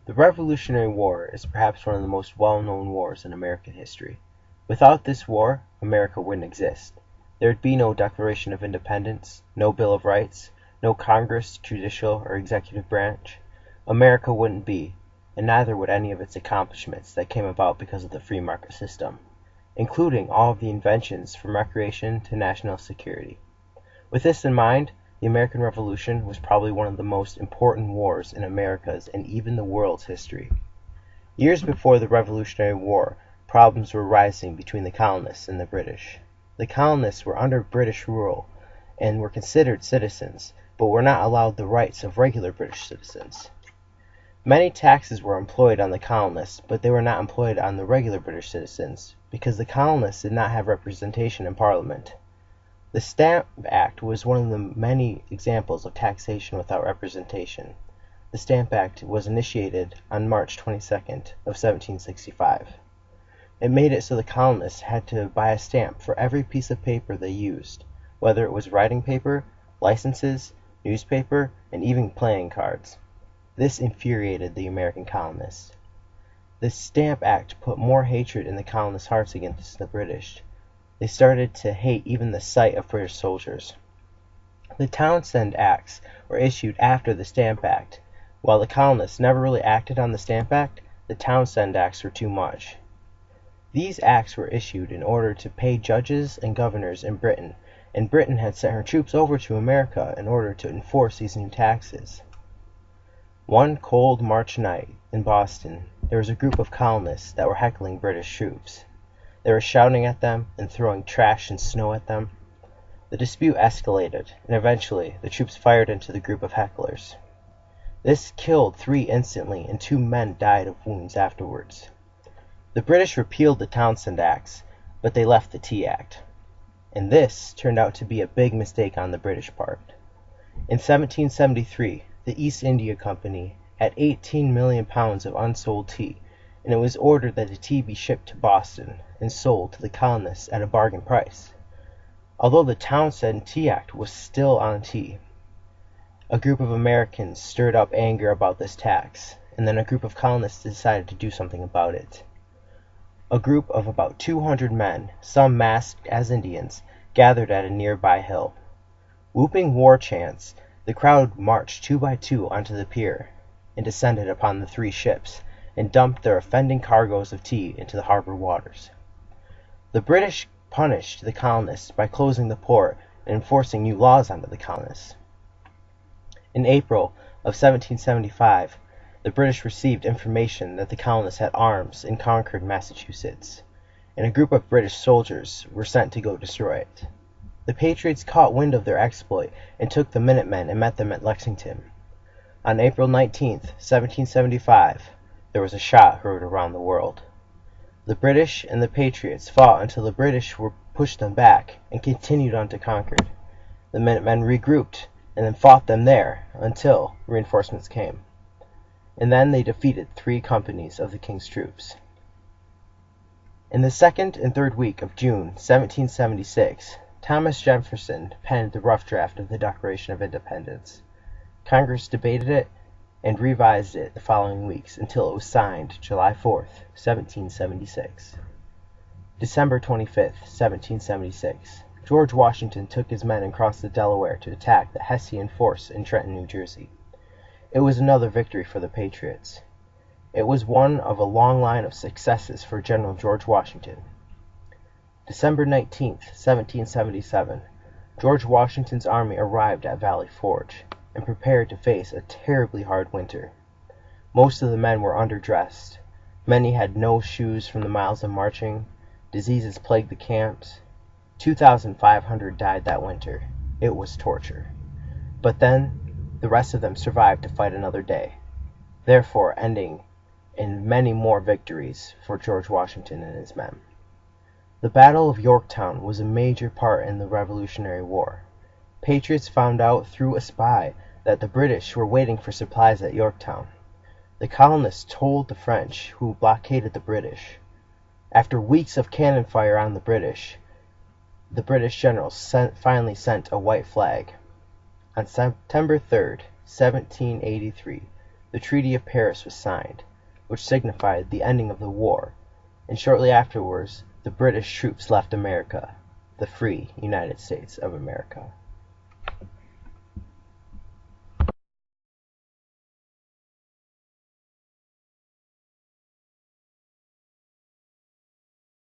The Revolutionary War is perhaps one of the most well-known wars in American history. Without this war, America wouldn't exist. There would be no Declaration of Independence, no Bill of Rights, no Congress, judicial, or executive branch. America wouldn't be, and neither would any of its accomplishments that came about because of the free market system, including all of the inventions from recreation to national security. With this in mind, the American Revolution was probably one of the most important wars in America's and even the world's history. Years before the Revolutionary War, problems were rising between the colonists and the British. The colonists were under British rule and were considered citizens, but were not allowed the rights of regular British citizens. Many taxes were employed on the colonists, but they were not employed on the regular British citizens, because the colonists did not have representation in Parliament. The Stamp Act was one of the many examples of taxation without representation. The Stamp Act was initiated on March 22nd of 1765. It made it so the colonists had to buy a stamp for every piece of paper they used, whether it was writing paper, licenses, newspaper, and even playing cards. This infuriated the American colonists. The Stamp Act put more hatred in the colonists' hearts against the British. They started to hate even the sight of British soldiers. The Townshend Acts were issued after the Stamp Act. While the colonists never really acted on the Stamp Act, the Townshend Acts were too much. These acts were issued in order to pay judges and governors in Britain, and Britain had sent her troops over to America in order to enforce these new taxes. One cold March night in Boston, there was a group of colonists that were heckling British troops. They were shouting at them and throwing trash and snow at them. The dispute escalated, and eventually the troops fired into the group of hecklers. This killed 3 instantly, and 2 men died of wounds afterwards. The British repealed the Townshend Acts, but they left the Tea Act. And this turned out to be a big mistake on the British part. In 1773, the East India Company had 18 million pounds of unsold tea, and it was ordered that the tea be shipped to Boston and sold to the colonists at a bargain price. Although the Townshend Tea Act was still on tea, a group of Americans stirred up anger about this tax, and then a group of colonists decided to do something about it. A group of about 200 men, some masked as Indians, gathered at a nearby hill. Whooping war chants, the crowd marched 2 by 2 onto the pier and descended upon the 3 ships and dumped their offending cargoes of tea into the harbor waters. The British punished the colonists by closing the port and enforcing new laws onto the colonists. In April of 1775, the British received information that the colonists had arms in Concord, Massachusetts, and a group of British soldiers were sent to go destroy it. The Patriots caught wind of their exploit and took the Minutemen and met them at Lexington. On April 19, 1775, there was a shot heard around the world. The British and the Patriots fought until the British pushed them back and continued on to Concord. The Minutemen regrouped and then fought them there until reinforcements came. And then they defeated 3 companies of the King's troops. In the second and third week of June 1776, Thomas Jefferson penned the rough draft of the Declaration of Independence. Congress debated it and revised it the following weeks until it was signed July 4, 1776. December 25, 1776, George Washington took his men and crossed the Delaware to attack the Hessian force in Trenton, New Jersey. It was another victory for the Patriots. It was one of a long line of successes for General George Washington. December 19, 1777, George Washington's army arrived at Valley Forge and prepared to face a terribly hard winter. Most of the men were underdressed. Many had no shoes from the miles of marching. Diseases plagued the camps. 2,500 died that winter. It was torture. But then, the rest of them survived to fight another day, therefore ending in many more victories for George Washington and his men. The Battle of Yorktown was a major part in the Revolutionary War. Patriots found out through a spy that the British were waiting for supplies at Yorktown. The colonists told the French, who blockaded the British. After weeks of cannon fire on the British generals finally sent a white flag. On September 3, 1783, the Treaty of Paris was signed, which signified the ending of the war, and shortly afterwards the British troops left America, the free United States of America.